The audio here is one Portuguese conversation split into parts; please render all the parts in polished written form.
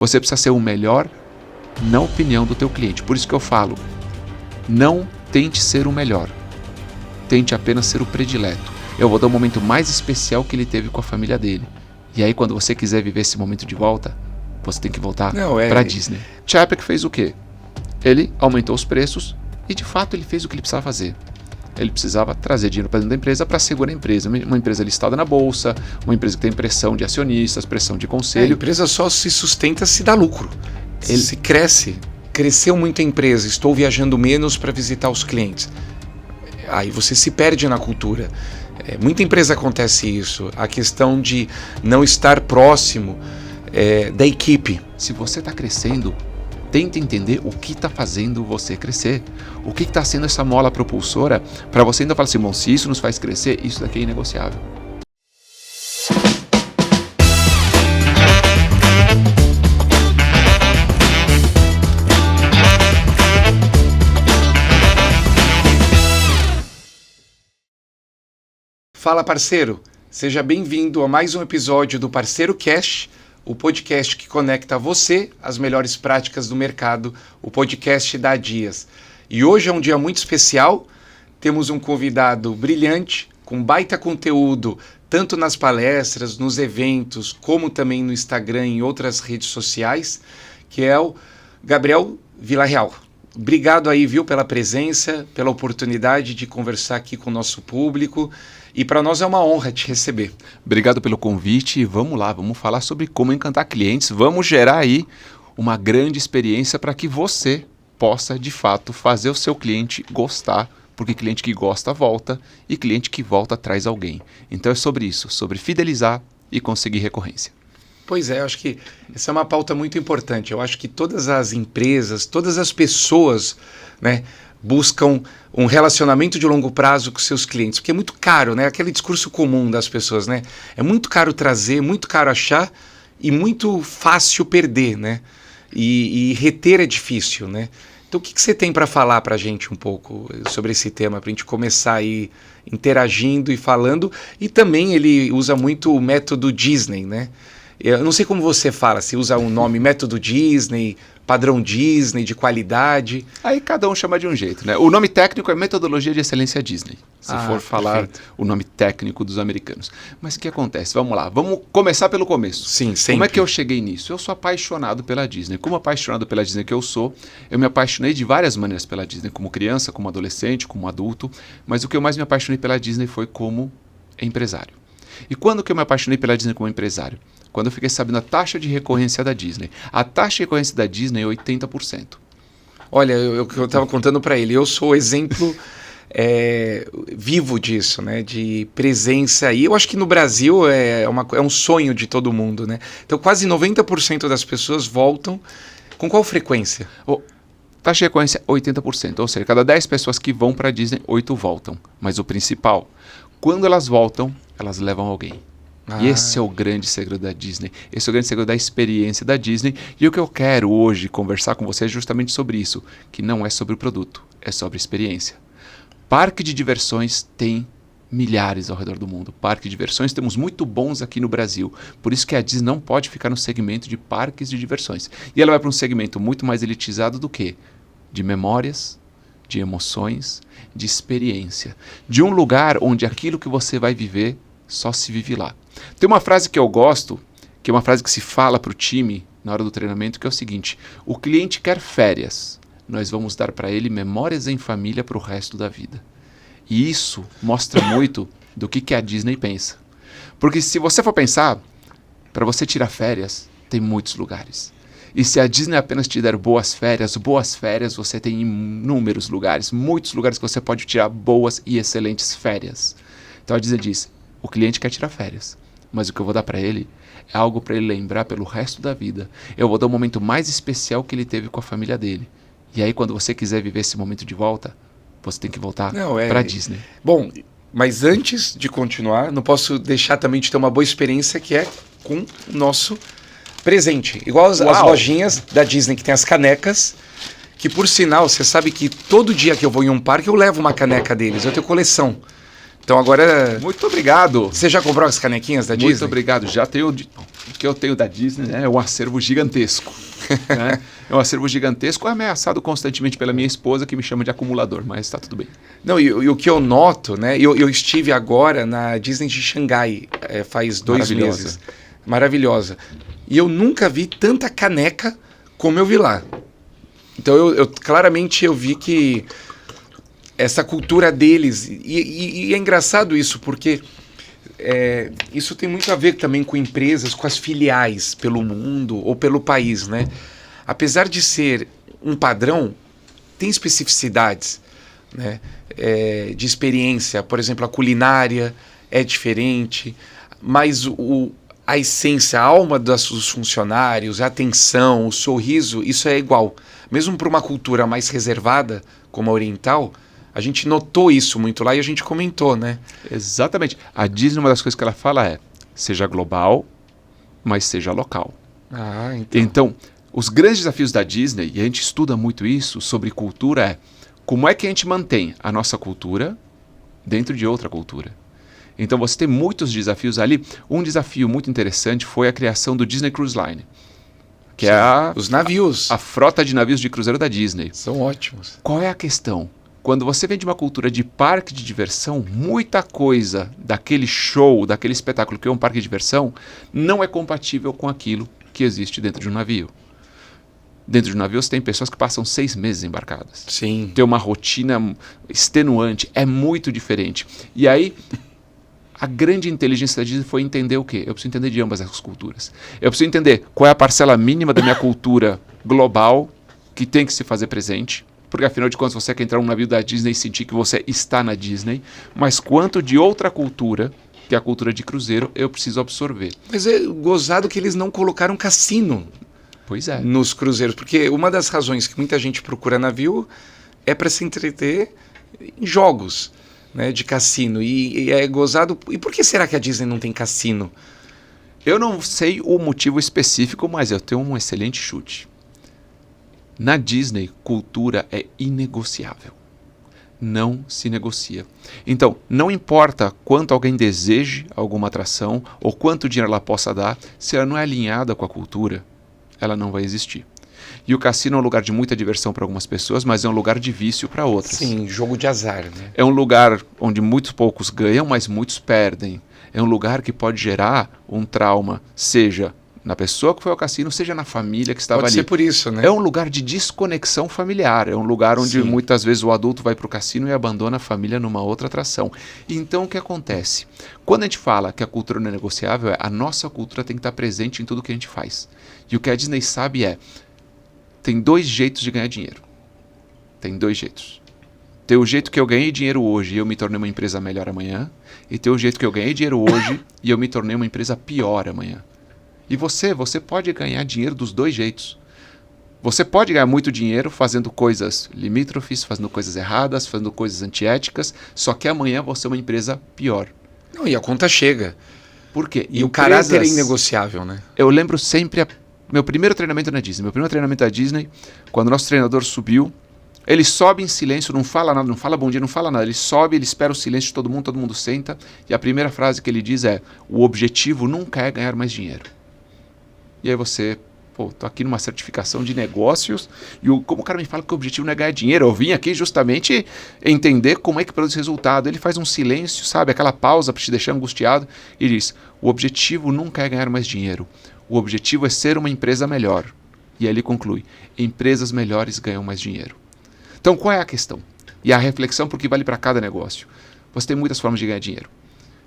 Você precisa ser o melhor na opinião do teu cliente. Por isso que eu falo, não tente ser o melhor. Tente apenas ser o predileto. Eu vou dar o momento mais especial que ele teve com a família dele. E aí, quando você quiser viver esse momento de volta, você tem que voltar para Disney. Chapek fez o quê? Ele aumentou os preços e, de fato, ele fez o que ele precisava fazer. Ele precisava trazer dinheiro para dentro da empresa para segurar a empresa. Uma empresa listada na bolsa, uma empresa que tem pressão de acionistas, pressão de conselho. A empresa só se sustenta se dá lucro. Se cresce. Cresceu muito a empresa, estou viajando menos para visitar os clientes. Aí você se perde na cultura. Muita empresa acontece isso. A questão de não estar próximo da equipe. Se você está crescendo, tenta entender o que está fazendo você crescer. O que está sendo essa mola propulsora para você ainda falar assim, bom, se isso nos faz crescer, isso daqui é inegociável. Fala, parceiro! Seja bem-vindo a mais um episódio do Parceiro Cash, o podcast que conecta você às melhores práticas do mercado, o podcast da Dias. E hoje é um dia muito especial, temos um convidado brilhante, com baita conteúdo, tanto nas palestras, nos eventos, como também no Instagram e em outras redes sociais, que é o Gabriel Villarreal. Obrigado aí, viu, pela presença, pela oportunidade de conversar aqui com o nosso público. E para nós é uma honra te receber. Obrigado pelo convite e vamos lá, vamos falar sobre como encantar clientes, vamos gerar aí uma grande experiência para que você possa, de fato, fazer o seu cliente gostar, porque cliente que gosta volta e cliente que volta traz alguém. Então é sobre isso, sobre fidelizar e conseguir recorrência. Pois é, eu acho que essa é uma pauta muito importante. Eu acho que todas as empresas, todas as pessoas, né, buscam um relacionamento de longo prazo com seus clientes, porque é muito caro, né? Aquele discurso comum das pessoas, né? É muito caro trazer, muito caro achar e muito fácil perder, né? E reter é difícil, né? Então o que você tem para falar para a gente um pouco sobre esse tema, para a gente começar aí interagindo e falando? E também ele usa muito o método Disney, né? Eu não sei como você fala, se usa um nome método Disney, padrão Disney, de qualidade. Aí cada um chama de um jeito, né? O nome técnico é Metodologia de Excelência Disney, se for falar perfeito. O nome técnico dos americanos. Mas o que acontece? Vamos lá, vamos começar pelo começo. Sim, sempre. Como é que eu cheguei nisso? Eu sou apaixonado pela Disney. Como apaixonado pela Disney que eu sou, eu me apaixonei de várias maneiras pela Disney, como criança, como adolescente, como adulto, mas o que eu mais me apaixonei pela Disney foi como empresário. E quando que eu me apaixonei pela Disney como empresário? Quando eu fiquei sabendo a taxa de recorrência da Disney. A taxa de recorrência da Disney é 80%. Olha, eu estava contando para ele, eu sou exemplo vivo disso, né? De presença. E eu acho que no Brasil é um sonho de todo mundo, né? Então quase 90% das pessoas voltam. Com qual frequência? Taxa de recorrência 80%. Ou seja, cada 10 pessoas que vão para a Disney, 8 voltam. Mas o principal, quando elas voltam, elas levam alguém. E esse é o grande segredo da Disney, esse é o grande segredo da experiência da Disney. E o que eu quero hoje conversar com você é justamente sobre isso, que não é sobre o produto, é sobre experiência. Parque de diversões tem milhares ao redor do mundo. Parque de diversões temos muito bons aqui no Brasil. Por isso que a Disney não pode ficar no segmento de parques de diversões. E ela vai para um segmento muito mais elitizado do que? De memórias, de emoções, de experiência. De um lugar onde aquilo que você vai viver só se vive lá. Tem uma frase que eu gosto, que é uma frase que se fala para o time na hora do treinamento, que é o seguinte: o cliente quer férias, nós vamos dar para ele memórias em família para o resto da vida. E isso mostra muito do que a Disney pensa. Porque se você for pensar, para você tirar férias, tem muitos lugares. E se a Disney apenas te der boas férias você tem inúmeros lugares, muitos lugares que você pode tirar boas e excelentes férias. Então a Disney diz: o cliente quer tirar férias, mas o que eu vou dar para ele é algo para ele lembrar pelo resto da vida. Eu vou dar o momento mais especial que ele teve com a família dele. E aí, quando você quiser viver esse momento de volta, você tem que voltar para a Disney. Bom, mas antes de continuar, não posso deixar também de ter uma boa experiência que é com o nosso presente. Igual as lojinhas da Disney que tem as canecas, que por sinal, você sabe que todo dia que eu vou em um parque eu levo uma caneca deles, eu tenho coleção. Então agora... Muito obrigado. Você já comprou as canequinhas da Disney? Muito obrigado. Já tenho... O que eu tenho da Disney, né, é um acervo gigantesco. Né? É um acervo gigantesco, ameaçado constantemente pela minha esposa, que me chama de acumulador, mas está tudo bem. Não, e o que eu noto, né? Eu estive agora na Disney de Xangai, faz 2 meses. Maravilhosa. E eu nunca vi tanta caneca como eu vi lá. Então claramente eu vi que essa cultura deles... E é engraçado isso, porque isso tem muito a ver também com empresas, com as filiais pelo mundo ou pelo país, né? Apesar de ser um padrão, tem especificidades, né? De experiência. Por exemplo, a culinária é diferente, mas a essência, a alma dos funcionários, a atenção, o sorriso, isso é igual. Mesmo para uma cultura mais reservada, como a oriental, a gente notou isso muito lá e a gente comentou, né? Exatamente. A Disney, uma das coisas que ela fala é, seja global, mas seja local. Ah, Então, os grandes desafios da Disney, e a gente estuda muito isso sobre cultura, é como é que a gente mantém a nossa cultura dentro de outra cultura. Então você tem muitos desafios ali. Um desafio muito interessante foi a criação do Disney Cruise Line, que Sim, é os navios. A frota de navios de cruzeiro da Disney. São ótimos. Qual é a questão? Quando você vem de uma cultura de parque de diversão, muita coisa daquele show, daquele espetáculo que é um parque de diversão, não é compatível com aquilo que existe dentro de um navio. Dentro de um navio você tem pessoas que passam 6 meses embarcadas. Sim. Tem uma rotina extenuante, é muito diferente. E aí, a grande inteligência da Disney foi entender o quê? Eu preciso entender de ambas as culturas. Eu preciso entender qual é a parcela mínima da minha cultura global que tem que se fazer presente. Porque afinal de contas você quer entrar num navio da Disney e sentir que você está na Disney. Mas quanto de outra cultura, que é a cultura de cruzeiro, eu preciso absorver. Mas é gozado que eles não colocaram cassino. Pois é. Nos cruzeiros. Porque uma das razões que muita gente procura navio é para se entreter em jogos, né, de cassino. E é gozado... E por que será que a Disney não tem cassino? Eu não sei o motivo específico, mas eu tenho um excelente chute. Na Disney, cultura é inegociável. Não se negocia. Então, não importa quanto alguém deseje alguma atração ou quanto dinheiro ela possa dar, se ela não é alinhada com a cultura, ela não vai existir. E o cassino é um lugar de muita diversão para algumas pessoas, mas é um lugar de vício para outras. Sim, jogo de azar, né? É um lugar onde muitos poucos ganham, mas muitos perdem. É um lugar que pode gerar um trauma, seja na pessoa que foi ao cassino, seja na família que estava ali. Pode ser por isso, né? É um lugar de desconexão familiar, é um lugar onde Sim. muitas vezes o adulto vai para o cassino e abandona a família numa outra atração. Então o que acontece? Quando a gente fala que a cultura não é negociável, a nossa cultura tem que estar presente em tudo que a gente faz. E o que a Disney sabe tem 2 jeitos de ganhar dinheiro. Tem 2 jeitos. Tem o jeito que eu ganhei dinheiro hoje e eu me tornei uma empresa melhor amanhã, e tem o jeito que eu ganhei dinheiro hoje e eu me tornei uma empresa pior amanhã. E você pode ganhar dinheiro dos 2 jeitos. Você pode ganhar muito dinheiro fazendo coisas limítrofes, fazendo coisas erradas, fazendo coisas antiéticas, só que amanhã você é uma empresa pior. Não, e a conta chega. Por quê? E o caráter é inegociável, né? Eu lembro sempre meu primeiro treinamento na Disney. Meu primeiro treinamento na Disney, quando o nosso treinador subiu, ele sobe em silêncio, não fala nada, não fala bom dia, não fala nada. Ele sobe, ele espera o silêncio de todo mundo senta, e a primeira frase que ele diz é: o objetivo nunca é ganhar mais dinheiro. E aí você, tô aqui numa certificação de negócios, e como o cara me fala que o objetivo não é ganhar dinheiro, eu vim aqui justamente entender como é que produz resultado. Ele faz um silêncio, sabe, aquela pausa para te deixar angustiado, e diz: o objetivo nunca é ganhar mais dinheiro, o objetivo é ser uma empresa melhor. E aí ele conclui: empresas melhores ganham mais dinheiro. Então qual é a questão? E a reflexão, porque vale para cada negócio. Você tem muitas formas de ganhar dinheiro.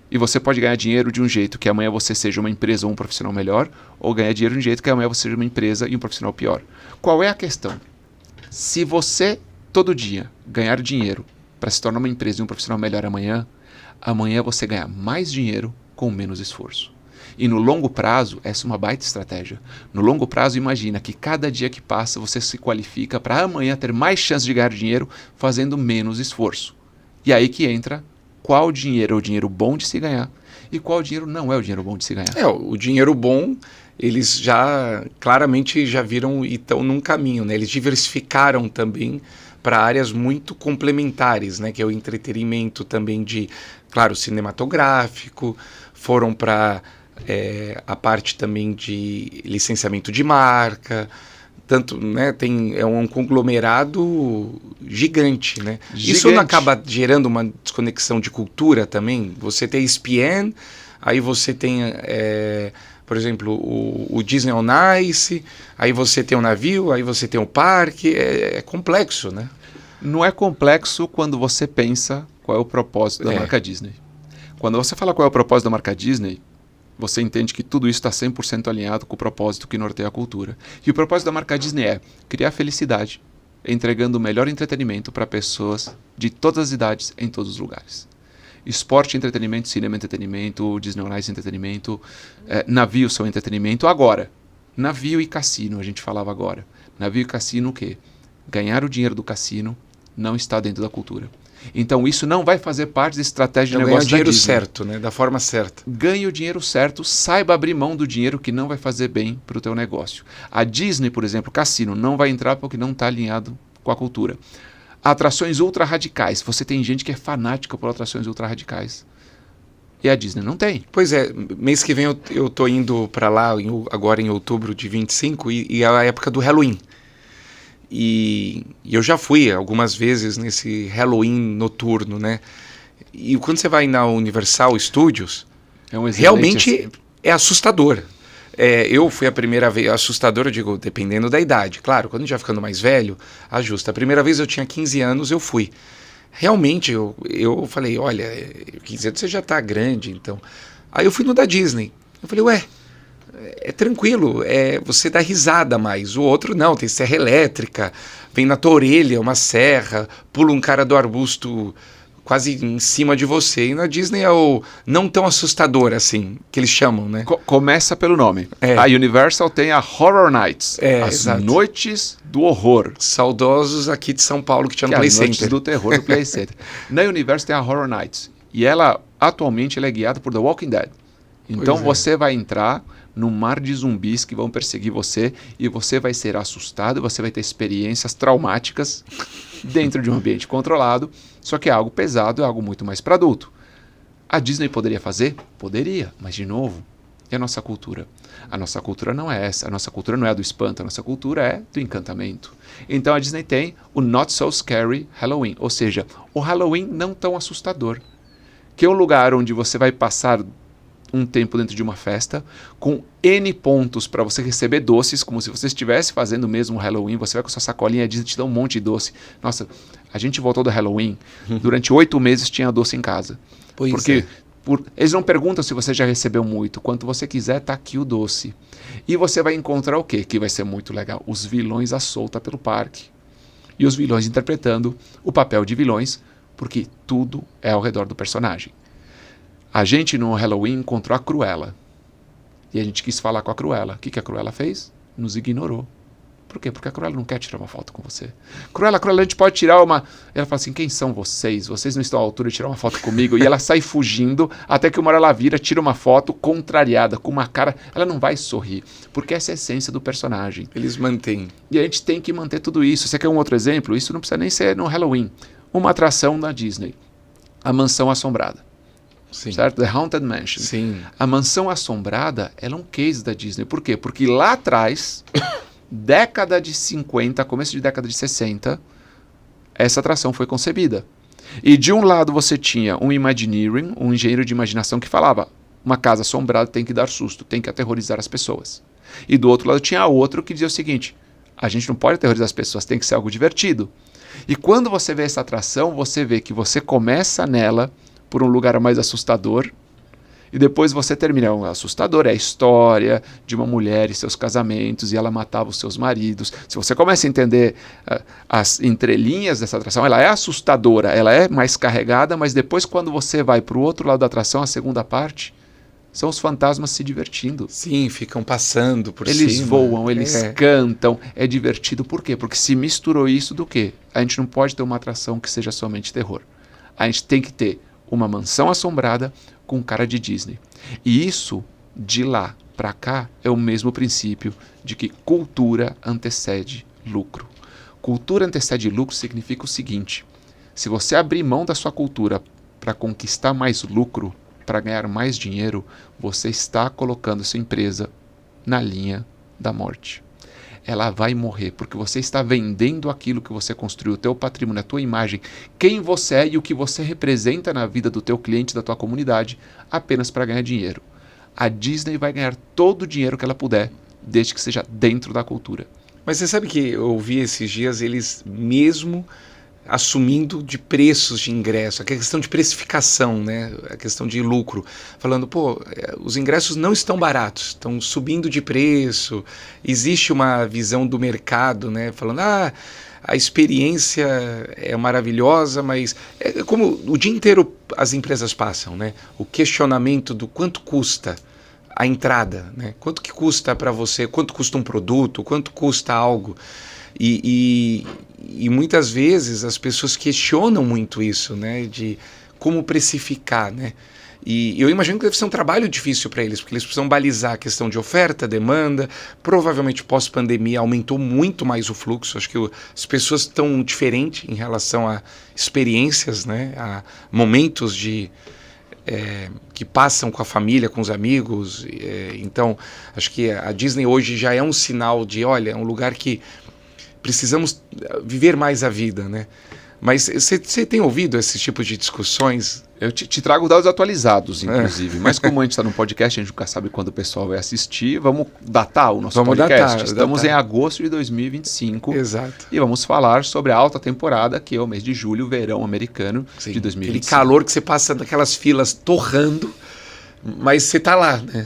E você pode ganhar dinheiro de um jeito que amanhã você seja uma empresa ou um profissional melhor, ou ganhar dinheiro de um jeito que amanhã você seja uma empresa e um profissional pior. Qual é a questão? Se você, todo dia, ganhar dinheiro para se tornar uma empresa e um profissional melhor amanhã você ganha mais dinheiro com menos esforço. E no longo prazo, essa é uma baita estratégia. No longo prazo, imagina que cada dia que passa você se qualifica para amanhã ter mais chance de ganhar dinheiro fazendo menos esforço. E aí que entra qual dinheiro é o dinheiro bom de se ganhar e qual dinheiro não é o dinheiro bom de se ganhar. O dinheiro bom, eles já claramente já viram e estão num caminho, né? Eles diversificaram também para áreas muito complementares, né? Que é o entretenimento também de, claro, cinematográfico, foram para a parte também de licenciamento de marca, tanto, né, é um conglomerado gigante, né? Gigante. Isso não acaba gerando uma desconexão de cultura também? Você tem ESPN, aí você tem, por exemplo, o Disney on Ice, aí você tem o navio, aí você tem o parque, é complexo, né? Não é complexo quando você pensa qual é o propósito da marca Disney. Quando você fala qual é o propósito da marca Disney, você entende que tudo isso está 100% alinhado com o propósito que norteia a cultura. E o propósito da marca Disney é criar felicidade, entregando o melhor entretenimento para pessoas de todas as idades, em todos os lugares. Esporte, entretenimento, cinema, entretenimento, Disney on Ice, entretenimento, navio são entretenimento. Agora, navio e cassino, a gente falava agora. Navio e cassino o quê? Ganhar o dinheiro do cassino não está dentro da cultura. Então isso não vai fazer parte da estratégia de negócio da Disney. Ganhar o dinheiro certo, né? Da forma certa. Ganhe o dinheiro certo, saiba abrir mão do dinheiro que não vai fazer bem para o teu negócio. A Disney, por exemplo, cassino, não vai entrar porque não está alinhado com a cultura. Atrações ultra radicais. Você tem gente que é fanática por atrações ultra radicais. E a Disney não tem. Pois é, mês que vem eu tô indo para lá, agora em outubro de 25, e é a época do Halloween. E eu já fui algumas vezes nesse Halloween noturno, né? E quando você vai na Universal Studios, realmente é assustador. Eu fui a primeira vez, assustador, eu digo, dependendo da idade. Claro, quando a gente vai ficando mais velho, ajusta. A primeira vez eu tinha 15 anos, eu fui. Realmente, eu falei, olha, 15 anos você já tá grande, então. Aí eu fui no da Disney. Eu falei, ué, é tranquilo, você dá risada mais. O outro não, tem serra elétrica, vem na tua orelha uma serra, pula um cara do arbusto quase em cima de você. E na Disney é o não tão assustador assim, que eles chamam, né? Começa pelo nome. A Universal tem a Horror Nights, as exato. noites do horror. Saudosos aqui de São Paulo que tinha no Play Center. Noites do terror do Play Center. Na Universal tem a Horror Nights. E atualmente, ela é guiada por The Walking Dead. Então você vai entrar num mar de zumbis que vão perseguir você e você vai ser assustado, você vai ter experiências traumáticas dentro de um ambiente controlado, só que é algo pesado, é algo muito mais para adulto. A Disney poderia fazer? Poderia, mas de novo, e a nossa cultura? A nossa cultura não é essa, a nossa cultura não é a do espanto, a nossa cultura é do encantamento. Então a Disney tem o Not So Scary Halloween, ou seja, o Halloween não tão assustador, que é um lugar onde você vai passar um tempo dentro de uma festa, com N pontos para você receber doces, como se você estivesse fazendo mesmo Halloween, você vai com sua sacolinha, a Disney te dá um monte de doce. Nossa, a gente voltou do Halloween, durante 8 meses tinha doce em casa. Porque eles não perguntam se você já recebeu muito, quanto você quiser, tá aqui o doce. E você vai encontrar o quê? Que vai ser muito legal, os vilões à solta pelo parque. E os vilões interpretando o papel de vilões, porque tudo é ao redor do personagem. A gente no Halloween encontrou a Cruella. E a gente quis falar com a Cruella. O que a Cruella fez? Nos ignorou. Por quê? Porque a Cruella não quer tirar uma foto com você. Cruella, a gente pode tirar uma... Ela fala assim, quem são vocês? Vocês não estão à altura de tirar uma foto comigo? E ela sai fugindo, até que uma hora ela vira, tira uma foto contrariada, com uma cara... Ela não vai sorrir, porque essa é a essência do personagem. Eles mantêm. E a gente tem que manter tudo isso. Você quer um outro exemplo? Isso não precisa nem ser no Halloween. Uma atração da Disney. A Mansão Assombrada. Sim. Certo? The Haunted Mansion. Sim. A Mansão Assombrada, ela é um case da Disney. Por quê? Porque lá atrás, década de 50, começo de década de 60, essa atração foi concebida. E de um lado você tinha um Imagineering, um engenheiro de imaginação que falava, uma casa assombrada tem que dar susto, tem que aterrorizar as pessoas. E do outro lado tinha outro que dizia o seguinte, a gente não pode aterrorizar as pessoas, tem que ser algo divertido. E quando você vê essa atração, você vê que você começa nela por um lugar mais assustador, e depois você termina. O assustador é a história de uma mulher e seus casamentos, e ela matava os seus maridos. Se você começa a entender as entrelinhas dessa atração, ela é assustadora, ela é mais carregada, mas depois quando você vai para o outro lado da atração, a segunda parte, são os fantasmas se divertindo. Sim, ficam passando por cima. Eles voam, eles cantam, é divertido. Por quê? Porque se misturou isso do quê? A gente não pode ter uma atração que seja somente terror. A gente tem que ter uma mansão assombrada com cara de Disney. E isso, de lá para cá, é o mesmo princípio de que cultura antecede lucro. Cultura antecede lucro significa o seguinte: se você abrir mão da sua cultura para conquistar mais lucro, para ganhar mais dinheiro, você está colocando sua empresa na linha da morte. Ela vai morrer, porque você está vendendo aquilo que você construiu, o teu patrimônio, a tua imagem, quem você é e o que você representa na vida do teu cliente, da tua comunidade, apenas para ganhar dinheiro. A Disney vai ganhar todo o dinheiro que ela puder, desde que seja dentro da cultura. Mas você sabe que eu ouvi esses dias eles mesmo assumindo de preços de ingresso, a questão de precificação, né? A questão de lucro, falando, os ingressos não estão baratos, estão subindo de preço, existe uma visão do mercado, né? Falando, a experiência é maravilhosa, mas é como o dia inteiro as empresas passam, né? O questionamento do quanto custa a entrada, né? Quanto que custa para você, quanto custa um produto, quanto custa algo. E muitas vezes as pessoas questionam muito isso, né? De como precificar, né? E eu imagino que deve ser um trabalho difícil para eles, porque eles precisam balizar a questão de oferta, demanda. Provavelmente pós-pandemia aumentou muito mais o fluxo. Acho que as pessoas estão diferentes em relação a experiências, né? A momentos que passam com a família, com os amigos. Então, acho que a Disney hoje já é um sinal de, olha, é um lugar que precisamos viver mais a vida, né? Mas você tem ouvido esses tipos de discussões? Eu te trago dados atualizados, inclusive. Mas como a gente está no podcast, a gente nunca sabe quando o pessoal vai assistir. Vamos datar o nosso podcast. Estamos em agosto de 2025. Exato. E vamos falar sobre a alta temporada, que é o mês de julho, verão americano. Sim, de 2025. Aquele calor que você passa daquelas filas torrando, mas você está lá, né?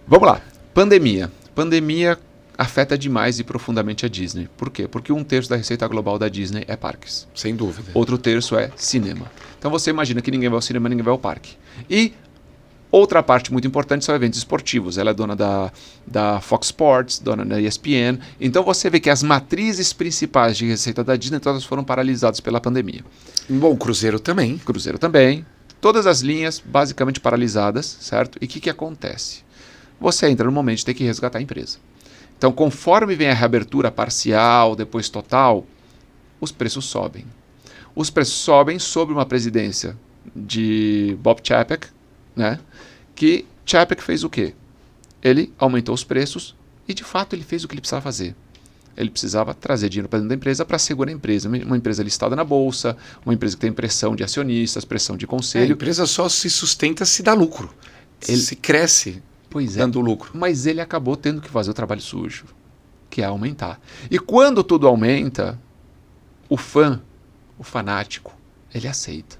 Vamos lá. Pandemia. Pandemia afeta demais e profundamente a Disney. Por quê? Porque 1/3 da receita global da Disney é parques. Sem dúvida. Outro terço é cinema. Então você imagina que ninguém vai ao cinema, ninguém vai ao parque. E outra parte muito importante são eventos esportivos. Ela é dona da Fox Sports, dona da ESPN. Então você vê que as matrizes principais de receita da Disney todas foram paralisadas pela pandemia. Bom, Cruzeiro também. Cruzeiro também. Todas as linhas basicamente paralisadas, certo? E o que acontece? Você entra no momento de ter que resgatar a empresa. Então, conforme vem a reabertura parcial, depois total, os preços sobem. Os preços sobem sob uma presidência de Bob Chapek, né? Que Chapek fez o quê? Ele aumentou os preços e, de fato, ele fez o que ele precisava fazer. Ele precisava trazer dinheiro para dentro da empresa para segurar a empresa. Uma empresa listada na bolsa, uma empresa que tem pressão de acionistas, pressão de conselho. A empresa só se sustenta se dá lucro. Se cresce. Pois é, dando lucro. Mas ele acabou tendo que fazer o trabalho sujo, que é aumentar. E quando tudo aumenta, o fanático, ele aceita.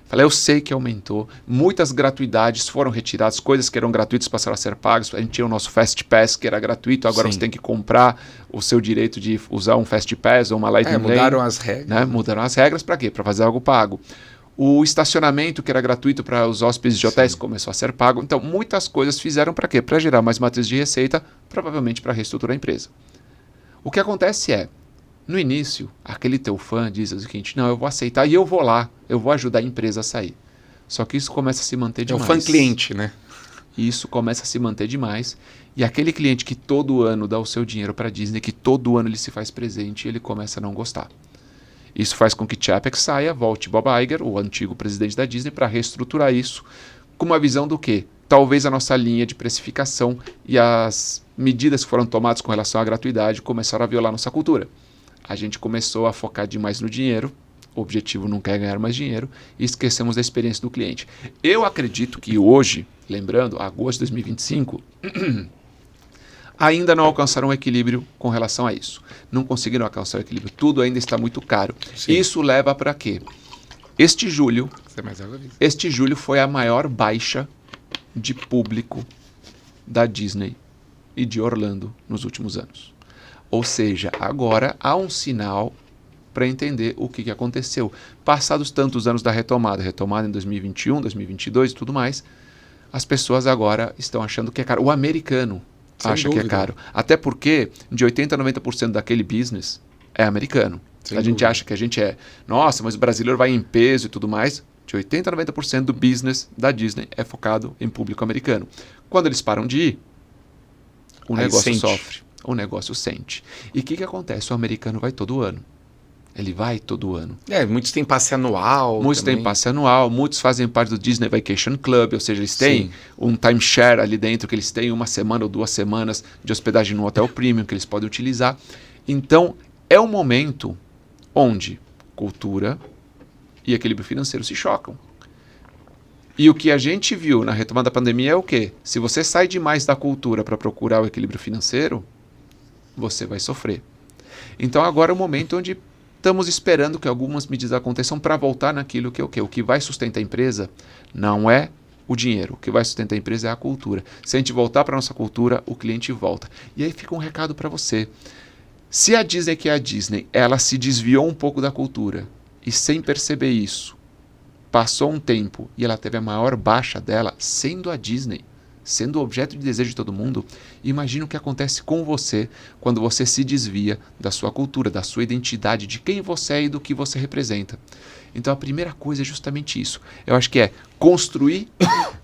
Fala, eu sei que aumentou, muitas gratuidades foram retiradas, coisas que eram gratuitas passaram a ser pagas. A gente tinha o nosso Fast Pass, que era gratuito, agora Sim. você tem que comprar o seu direito de usar um Fast Pass ou uma Lightning Lane. Mudaram as regras. Né? Mudaram as regras para quê? Para fazer algo pago. O estacionamento, que era gratuito para os hóspedes de hotéis, começou a ser pago. Então, muitas coisas fizeram para quê? Para gerar mais matriz de receita, provavelmente para reestruturar a empresa. O que acontece é, no início, aquele teu fã diz o seguinte, não, eu vou aceitar e eu vou lá, eu vou ajudar a empresa a sair. Só que isso começa a se manter demais. É o fã cliente, né? E isso começa a se manter demais. E aquele cliente que todo ano dá o seu dinheiro para a Disney, que todo ano ele se faz presente, ele começa a não gostar. Isso faz com que Chapek saia, volte Bob Iger, o antigo presidente da Disney, para reestruturar isso com uma visão do quê? Talvez a nossa linha de precificação e as medidas que foram tomadas com relação à gratuidade começaram a violar nossa cultura. A gente começou a focar demais no dinheiro, o objetivo nunca é ganhar mais dinheiro, e esquecemos da experiência do cliente. Eu acredito que hoje, lembrando, agosto de 2025... ainda não alcançaram um equilíbrio com relação a isso. Não conseguiram alcançar o equilíbrio. Tudo ainda está muito caro. Sim. Isso leva para quê? Este julho foi a maior baixa de público da Disney e de Orlando nos últimos anos. Ou seja, agora há um sinal para entender o que aconteceu. Passados tantos anos da retomada em 2021, 2022 e tudo mais, as pessoas agora estão achando que é caro. O americano acha que é caro. Até porque de 80% a 90% daquele business é americano. A gente acha que a gente é, nossa, mas o brasileiro vai em peso e tudo mais. De 80% a 90% do business da Disney é focado em público americano. Quando eles param de ir, o negócio sofre. o negócio sente. E o que acontece? O americano vai todo ano. Ele vai todo ano. Muitos têm passe anual. Muitos têm passe anual, muitos fazem parte do Disney Vacation Club, ou seja, eles têm um timeshare ali dentro, que eles têm 1 semana ou 2 semanas de hospedagem no hotel premium que eles podem utilizar. Então, é um momento onde cultura e equilíbrio financeiro se chocam. E o que a gente viu na retomada da pandemia é o quê? Se você sai demais da cultura para procurar o equilíbrio financeiro, você vai sofrer. Então agora é o momento onde estamos esperando que algumas medidas aconteçam para voltar naquilo que é o quê? O que vai sustentar a empresa não é o dinheiro. O que vai sustentar a empresa é a cultura. Se a gente voltar para a nossa cultura, o cliente volta. E aí fica um recado para você. Se a Disney, que é a Disney, ela se desviou um pouco da cultura e sem perceber isso, passou um tempo e ela teve a maior baixa dela, sendo a Disney, sendo o objeto de desejo de todo mundo, imagina o que acontece com você quando você se desvia da sua cultura, da sua identidade, de quem você é e do que você representa. Então a primeira coisa é justamente isso. Eu acho que é construir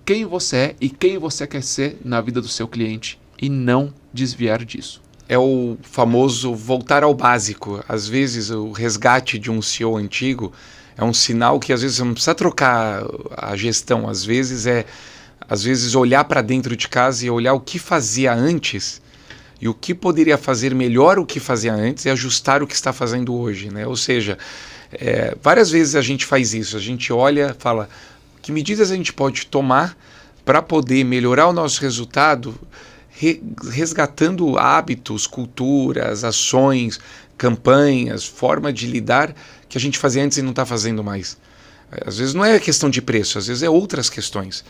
quem você é e quem você quer ser na vida do seu cliente e não desviar disso. É o famoso voltar ao básico. Às vezes o resgate de um CEO antigo é um sinal que às vezes você não precisa trocar a gestão. Às vezes olhar para dentro de casa e olhar o que fazia antes e o que poderia fazer melhor o que fazia antes e ajustar o que está fazendo hoje, né? Ou seja, várias vezes a gente faz isso. A gente olha, fala, que medidas a gente pode tomar para poder melhorar o nosso resultado, resgatando hábitos, culturas, ações, campanhas, forma de lidar que a gente fazia antes e não está fazendo mais. Às vezes não é questão de preço, às vezes é outras questões.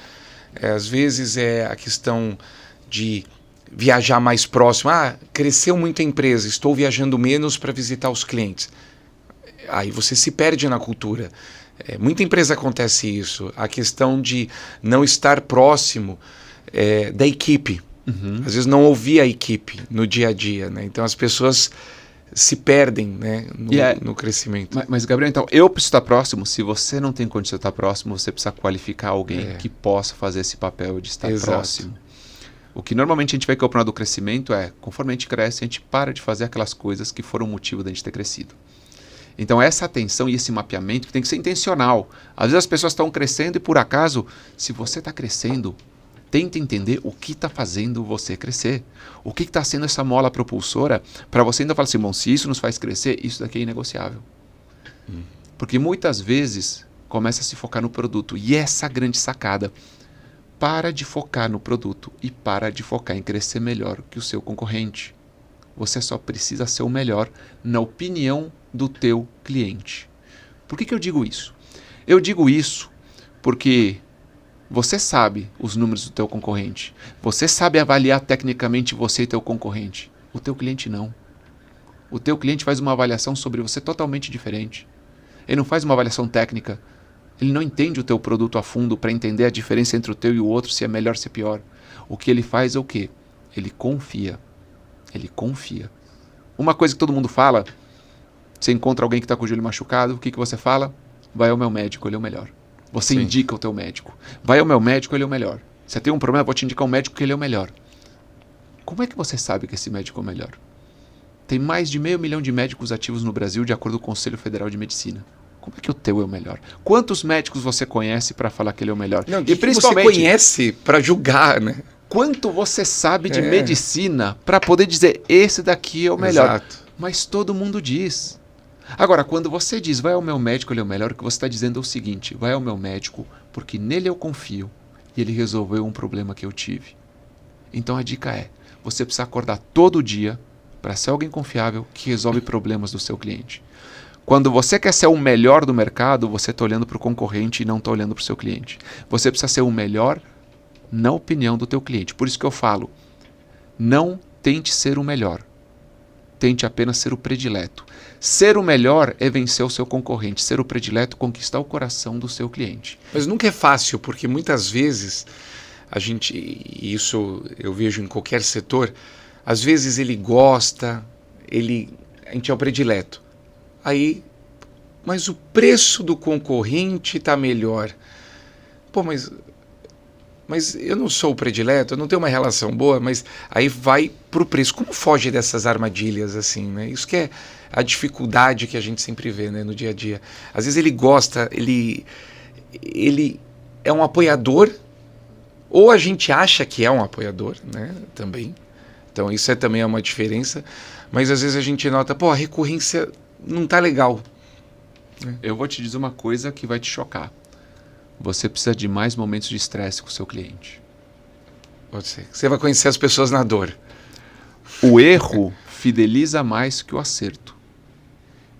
Às vezes é a questão de viajar mais próximo. Cresceu muito a empresa, estou viajando menos para visitar os clientes. Aí você se perde na cultura. Muita empresa acontece isso. A questão de não estar próximo da equipe. Às vezes não ouvir a equipe no dia a dia, né? Então as pessoas se perdem, né, no crescimento. Mas, Gabriel, então, eu preciso estar próximo. Se você não tem condição de estar próximo, você precisa qualificar alguém que possa fazer esse papel de estar próximo. O que normalmente a gente vê que é o problema do crescimento conforme a gente cresce, a gente para de fazer aquelas coisas que foram o motivo da gente ter crescido. Então essa atenção e esse mapeamento que tem que ser intencional. Às vezes as pessoas estão crescendo e por acaso, se você está crescendo, tenta entender o que está fazendo você crescer. O que está sendo essa mola propulsora para você ainda falar assim, bom, se isso nos faz crescer, isso daqui é inegociável. Porque muitas vezes começa a se focar no produto. E essa grande sacada. Para de focar no produto e para de focar em crescer melhor que o seu concorrente. Você só precisa ser o melhor na opinião do teu cliente. Por que eu digo isso? Eu digo isso porque você sabe os números do teu concorrente. Você sabe avaliar tecnicamente você e teu concorrente. O teu cliente não. O teu cliente faz uma avaliação sobre você totalmente diferente. Ele não faz uma avaliação técnica. Ele não entende o teu produto a fundo para entender a diferença entre o teu e o outro, se é melhor, se é pior. O que ele faz é o quê? Ele confia. Ele confia. Uma coisa que todo mundo fala, você encontra alguém que está com o joelho machucado, o que você fala? Vai ao meu médico, ele é o melhor. Você indica o teu médico. Vai ao meu médico, ele é o melhor. Você tem um problema, eu vou te indicar um médico que ele é o melhor. Como é que você sabe que esse médico é o melhor? Tem mais de 500 mil de médicos ativos no Brasil, de acordo com o Conselho Federal de Medicina. Como é que o teu é o melhor? Quantos médicos você conhece para falar que ele é o melhor? Não, e principalmente você conhece para julgar, né? Quanto você sabe de medicina para poder dizer, esse daqui é o melhor? Exato. Mas todo mundo diz. Agora, quando você diz, vai ao meu médico, ele é o melhor, o que você está dizendo é o seguinte, vai ao meu médico, porque nele eu confio e ele resolveu um problema que eu tive. Então a dica é, você precisa acordar todo dia para ser alguém confiável que resolve problemas do seu cliente. Quando você quer ser o melhor do mercado, você está olhando para o concorrente e não está olhando para o seu cliente. Você precisa ser o melhor na opinião do teu cliente. Por isso que eu falo, não tente ser o melhor. Tente apenas ser o predileto. Ser o melhor é vencer o seu concorrente. Ser o predileto, conquistar o coração do seu cliente. Mas nunca é fácil, porque muitas vezes e isso eu vejo em qualquer setor, às vezes ele gosta, a gente é o predileto. Aí, mas o preço do concorrente está melhor. Pô, mas mas eu não sou o predileto, eu não tenho uma relação boa, mas aí vai pro preço. Como foge dessas armadilhas, assim, né? Isso que é a dificuldade que a gente sempre vê, né, no dia a dia. Às vezes ele gosta, ele é um apoiador, ou a gente acha que é um apoiador, né, também. Então isso também é uma diferença, mas às vezes a gente nota, pô, a recorrência não tá legal. Eu vou te dizer uma coisa que vai te chocar. Você precisa de mais momentos de estresse com o seu cliente. Você vai conhecer as pessoas na dor. O erro fideliza mais que o acerto.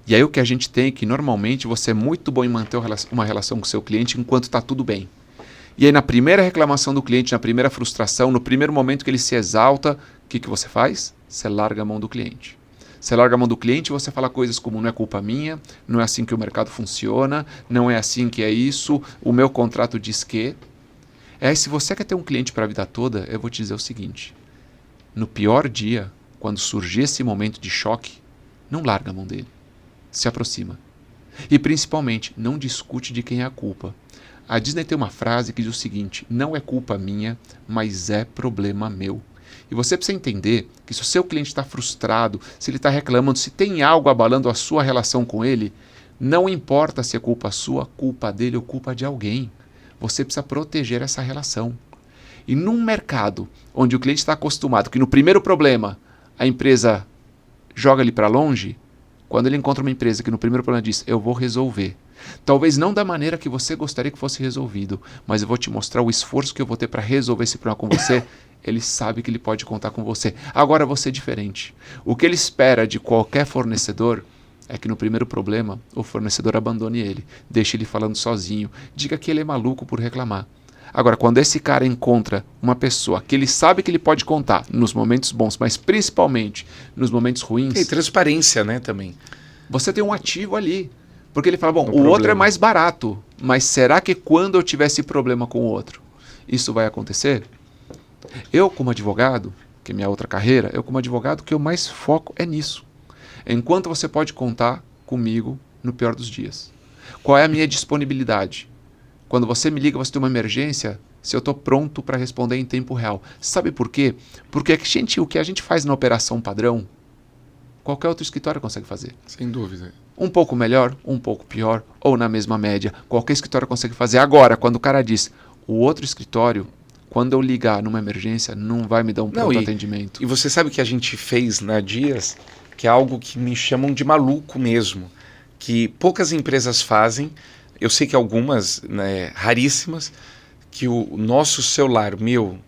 E aí o que a gente tem é que normalmente você é muito bom em manter uma relação com o seu cliente enquanto está tudo bem. E aí na primeira reclamação do cliente, na primeira frustração, no primeiro momento que ele se exalta, o que você faz? Você larga a mão do cliente. Você larga a mão do cliente e você fala coisas como não é culpa minha, não é assim que o mercado funciona, não é assim que é isso, o meu contrato diz que... Se você quer ter um cliente para a vida toda, eu vou te dizer o seguinte. No pior dia, quando surgir esse momento de choque, não larga a mão dele. Se aproxima. E principalmente, não discute de quem é a culpa. A Disney tem uma frase que diz o seguinte: não é culpa minha, mas é problema meu. E você precisa entender que se o seu cliente está frustrado, se ele está reclamando, se tem algo abalando a sua relação com ele, não importa se é culpa sua, culpa dele ou culpa de alguém. Você precisa proteger essa relação. E num mercado onde o cliente está acostumado que no primeiro problema a empresa joga ele para longe, quando ele encontra uma empresa que no primeiro problema diz, eu vou resolver. Talvez não da maneira que você gostaria que fosse resolvido, mas eu vou te mostrar o esforço que eu vou ter para resolver esse problema com você. Ele sabe que ele pode contar com você. Agora você é diferente. O que ele espera de qualquer fornecedor é que no primeiro problema o fornecedor abandone ele, deixe ele falando sozinho, diga que ele é maluco por reclamar. Agora, quando esse cara encontra uma pessoa que ele sabe que ele pode contar nos momentos bons, mas principalmente nos momentos ruins... Tem transparência, né, também. Você tem um ativo ali. Porque ele fala, bom, o outro é mais barato, mas será que quando eu tiver esse problema com o outro, isso vai acontecer? Eu, como advogado, que é minha outra carreira, eu como advogado, o que eu mais foco é nisso. Enquanto você pode contar comigo no pior dos dias. Qual é a minha disponibilidade? Quando você me liga, você tem uma emergência, se eu estou pronto para responder em tempo real. Sabe por quê? Porque o que a gente faz na operação padrão, qualquer outro escritório consegue fazer. Sem dúvida. Um pouco melhor, um pouco pior, ou na mesma média. Qualquer escritório consegue fazer. Agora, quando o cara diz, o outro escritório, quando eu ligar numa emergência, não vai me dar um pronto atendimento. E você sabe o que a gente fez na Dias, que é algo que me chamam de maluco mesmo, que poucas empresas fazem, eu sei que algumas, né, raríssimas, que o nosso celular,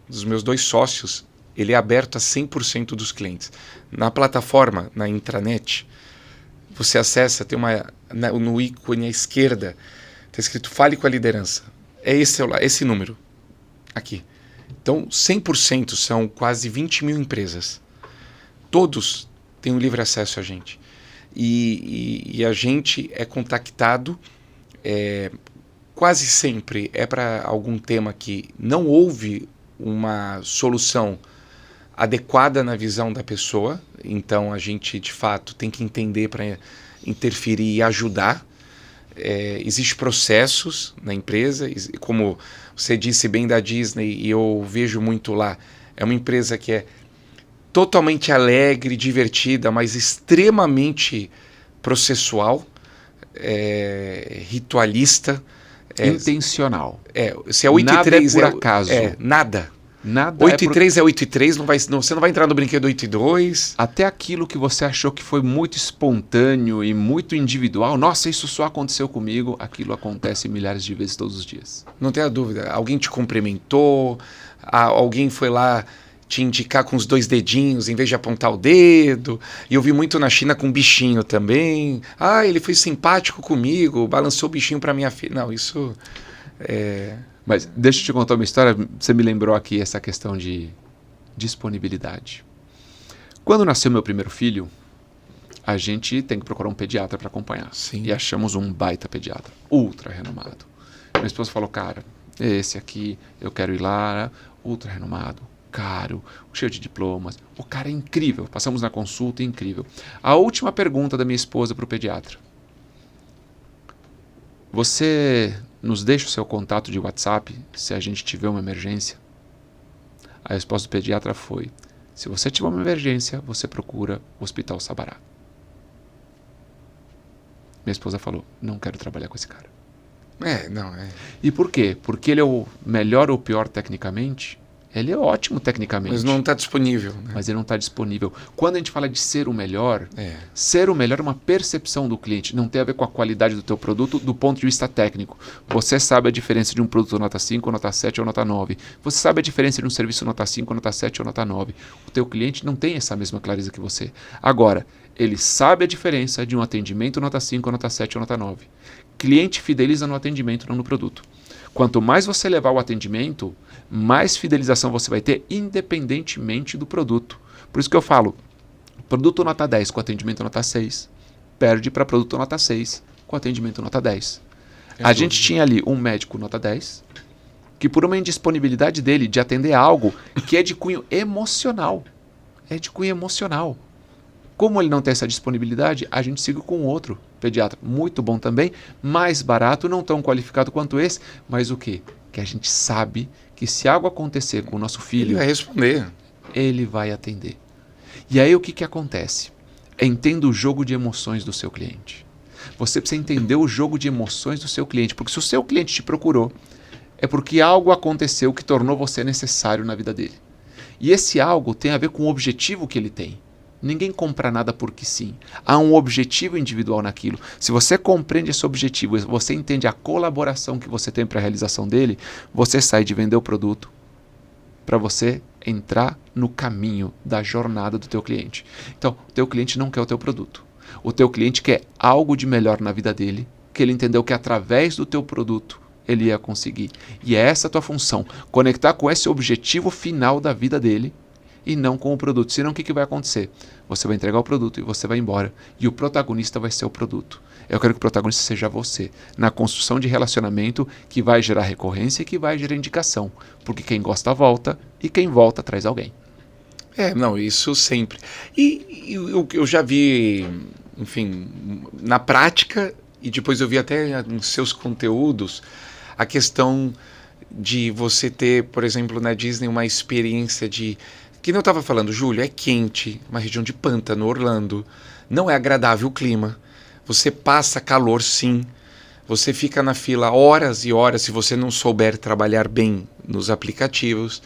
dos meus 2 sócios, ele é aberto a 100% dos clientes. Na plataforma, na intranet, você acessa, tem no ícone à esquerda, está escrito Fale com a Liderança. É esse celular, esse número aqui. Então, 100% são quase 20 mil empresas. Todos têm um livre acesso a gente. E a gente é contactado, quase sempre é para algum tema que não houve uma solução adequada na visão da pessoa. Então a gente de fato tem que entender para interferir e ajudar. Existem processos na empresa, como você disse bem da Disney, e eu vejo muito lá, é uma empresa que é totalmente alegre, divertida, mas extremamente processual, ritualista. Intencional. Se é 8 nada e 3 é por acaso. Nada. Nada 8 e 3 é 8 e 3, você não vai entrar no brinquedo 8 e 2. Até aquilo que você achou que foi muito espontâneo e muito individual, nossa, isso só aconteceu comigo, aquilo acontece milhares de vezes todos os dias. Não tenha dúvida. Alguém te cumprimentou, alguém foi lá te indicar com os 2 dedinhos em vez de apontar o dedo. E eu vi muito na China com bichinho também. Ele foi simpático comigo, balançou o bichinho para minha filha. Não, isso Mas deixa eu te contar uma história, você me lembrou aqui essa questão de disponibilidade. Quando nasceu meu primeiro filho, a gente tem que procurar um pediatra para acompanhar. Sim. E achamos um baita pediatra, ultra renomado. Minha esposa falou, cara, esse aqui, eu quero ir lá, ultra renomado, caro, cheio de diplomas. O cara é incrível, passamos na consulta, incrível. A última pergunta da minha esposa para o pediatra. Você nos deixa o seu contato de WhatsApp se a gente tiver uma emergência. A resposta do pediatra foi: se você tiver uma emergência, você procura o Hospital Sabará. Minha esposa falou: não quero trabalhar com esse cara. E por quê? Porque ele é o melhor ou pior tecnicamente? Ele é ótimo tecnicamente. Mas não está disponível. Né? Mas ele não está disponível. Quando a gente fala de ser o melhor, ser o melhor é uma percepção do cliente. Não tem a ver com a qualidade do teu produto do ponto de vista técnico. Você sabe a diferença de um produto nota 5, nota 7 ou nota 9. Você sabe a diferença de um serviço nota 5, nota 7 ou nota 9. O teu cliente não tem essa mesma clareza que você. Agora, ele sabe a diferença de um atendimento nota 5, nota 7 ou nota 9. Cliente fideliza no atendimento, não no produto. Quanto mais você levar o atendimento, mais fidelização você vai ter, independentemente do produto. Por isso que eu falo, produto nota 10 com atendimento nota 6, perde para produto nota 6 com atendimento nota 10. A gente tinha ali um médico nota 10, que por uma indisponibilidade dele de atender algo que é de cunho emocional. É de cunho emocional. Como ele não tem essa disponibilidade, a gente segue com outro pediatra, muito bom também, mais barato, não tão qualificado quanto esse, mas o quê? Que a gente sabe que se algo acontecer com o nosso filho, ele vai responder. Ele vai atender. E aí o que acontece? Entenda o jogo de emoções do seu cliente. Você precisa entender o jogo de emoções do seu cliente, porque se o seu cliente te procurou, é porque algo aconteceu que tornou você necessário na vida dele. E esse algo tem a ver com o objetivo que ele tem. Ninguém compra nada porque sim. Há um objetivo individual naquilo. Se você compreende esse objetivo, você entende a colaboração que você tem para a realização dele, você sai de vender o produto para você entrar no caminho da jornada do teu cliente. Então, o teu cliente não quer o teu produto. O teu cliente quer algo de melhor na vida dele, que ele entendeu que através do teu produto ele ia conseguir. E é essa a tua função, conectar com esse objetivo final da vida dele, e não com o produto. Senão o que vai acontecer? Você vai entregar o produto e você vai embora. E o protagonista vai ser o produto. Eu quero que o protagonista seja você. Na construção de relacionamento que vai gerar recorrência e que vai gerar indicação. Porque quem gosta volta e quem volta traz alguém. Isso sempre. E eu já vi, enfim, na prática, e depois eu vi até nos seus conteúdos, a questão de você ter, por exemplo, na Disney, uma experiência de... Que nem eu estava falando, Júlio, é quente, uma região de pântano, Orlando, não é agradável o clima, você passa calor sim, você fica na fila horas e horas se você não souber trabalhar bem nos aplicativos,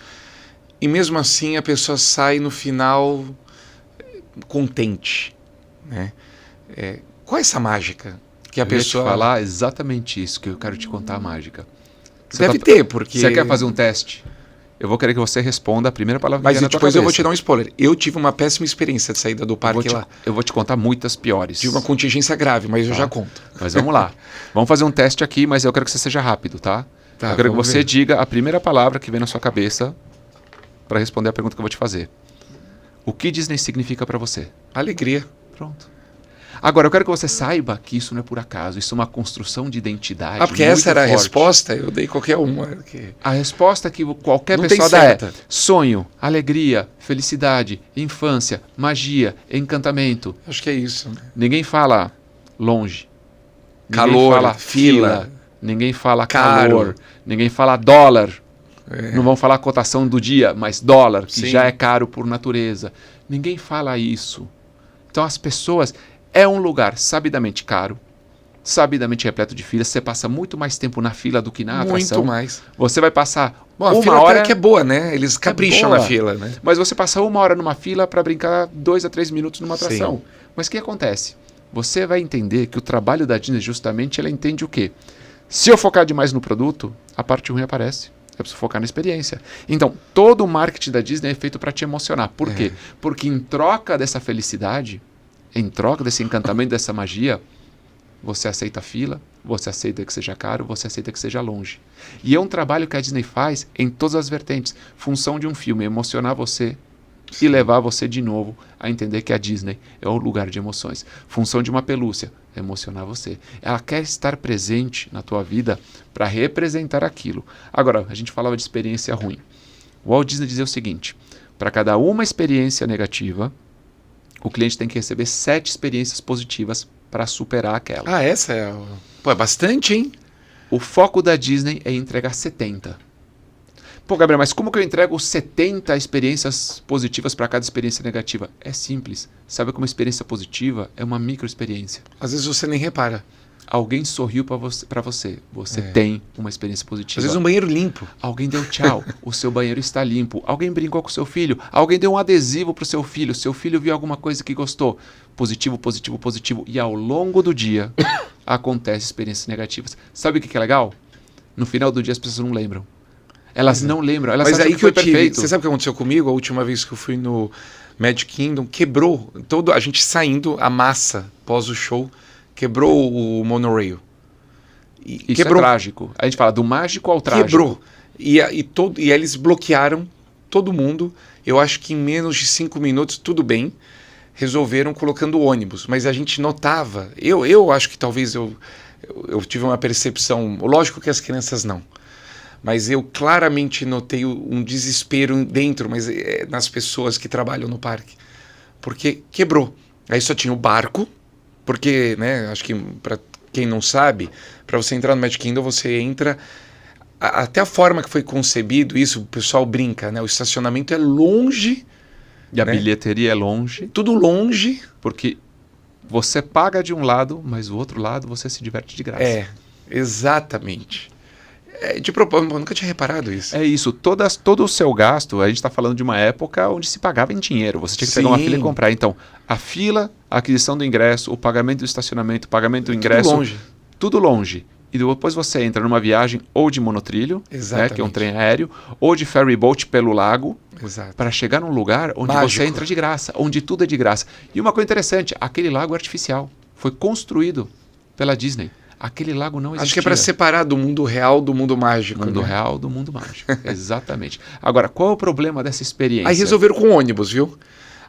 e mesmo assim a pessoa sai no final contente. Né? Qual é essa mágica que a pessoa... Eu ia te falar exatamente isso, que eu quero te contar a mágica. Deve ter, porque... Você quer fazer um teste? Eu vou querer que você responda a primeira palavra que vier na tua cabeça. Mas depois eu vou te dar um spoiler. Eu tive uma péssima experiência de saída do parque lá. Eu vou te contar muitas piores. Tive uma contingência grave, mas eu já conto. Mas vamos lá. Vamos fazer um teste aqui, mas eu quero que você seja rápido, tá? Eu quero que você diga a primeira palavra que vem na sua cabeça para responder a pergunta que eu vou te fazer. O que Disney significa para você? Alegria. Pronto. Agora, eu quero que você saiba que isso não é por acaso, isso é uma construção de identidade. Porque essa era forte. A resposta, eu dei qualquer uma. A resposta que qualquer pessoa dá é sonho, alegria, felicidade, infância, magia, encantamento. Acho que é isso. Né? Ninguém fala longe. Calor, ninguém fala fila. Ninguém fala calor. Ninguém fala dólar. Não vão falar a cotação do dia, mas dólar, que já é caro por natureza. Ninguém fala isso. Então as pessoas... É um lugar sabidamente caro, sabidamente repleto de filas. Você passa muito mais tempo na fila do que na atração. Muito mais. Você vai passar a uma hora... que é boa, né? Eles capricham na fila, né? Mas você passa uma hora numa fila para brincar 2 a 3 minutos numa atração. Sim. Mas o que acontece? Você vai entender que o trabalho da Disney, justamente, ela entende o quê? Se eu focar demais no produto, a parte ruim aparece. Eu preciso focar na experiência. Então, todo o marketing da Disney é feito para te emocionar. Por quê? Porque em troca dessa felicidade... Em troca desse encantamento, dessa magia, você aceita a fila, você aceita que seja caro, você aceita que seja longe. E é um trabalho que a Disney faz em todas as vertentes. Função de um filme é emocionar você e levar você de novo a entender que a Disney é um lugar de emoções. Função de uma pelúcia é emocionar você. Ela quer estar presente na tua vida para representar aquilo. Agora, a gente falava de experiência ruim. O Walt Disney dizia o seguinte, para cada uma experiência negativa, o cliente tem que receber 7 experiências positivas para superar aquela. Essa é... Pô, é bastante, hein? O foco da Disney é entregar 70. Pô, Gabriel, mas como que eu entrego 70 experiências positivas para cada experiência negativa? É simples. Sabe que uma experiência positiva é uma microexperiência. Às vezes você nem repara. Alguém sorriu para você. Você tem uma experiência positiva. Às vezes um banheiro limpo. Alguém deu tchau. O seu banheiro está limpo. Alguém brincou com o seu filho. Alguém deu um adesivo para o seu filho. Seu filho viu alguma coisa que gostou. Positivo, positivo, positivo. E ao longo do dia acontecem experiências negativas. Sabe o que é legal? No final do dia as pessoas não lembram. Elas não lembram. Elas Mas acham aí que eu tive. perfeito. Você sabe o que aconteceu comigo? A última vez que eu fui no Magic Kingdom, quebrou. A gente saindo, a massa pós o show, quebrou o monorail. Isso quebrou. é trágico. A gente fala do mágico ao trágico. Quebrou. E eles bloquearam todo mundo. Eu acho que em menos de 5 minutos, tudo bem. Resolveram colocando ônibus. Mas a gente notava. Eu acho que talvez eu tive uma percepção. Lógico que as crianças não. Mas eu claramente notei um desespero dentro, mas nas pessoas que trabalham no parque. Porque quebrou. Aí só tinha o barco. Porque, né, acho que para quem não sabe, para você entrar no Magic Kingdom, você entra... Até a forma que foi concebido isso, o pessoal brinca, né? O estacionamento é longe. E a bilheteria é longe. Tudo longe. Porque você paga de um lado, mas do outro lado você se diverte de graça. É, exatamente. De propósito, eu nunca tinha reparado isso. É isso. Todo o seu gasto, a gente está falando de uma época onde se pagava em dinheiro. Você tinha que pegar uma fila e comprar. Então, a fila, a aquisição do ingresso, o pagamento do estacionamento, o pagamento do ingresso. Tudo longe. Tudo longe. E depois você entra numa viagem ou de monotrilho, né, que é um trem aéreo, ou de ferry boat pelo lago, para chegar num lugar onde você entra de graça, onde tudo é de graça. E uma coisa interessante, aquele lago é artificial. Foi construído pela Disney. Aquele lago não existia. Acho que é para separar do mundo real do mundo mágico. Mundo real do mundo mágico. Exatamente. Agora, qual é o problema dessa experiência? Aí resolveram com ônibus, viu?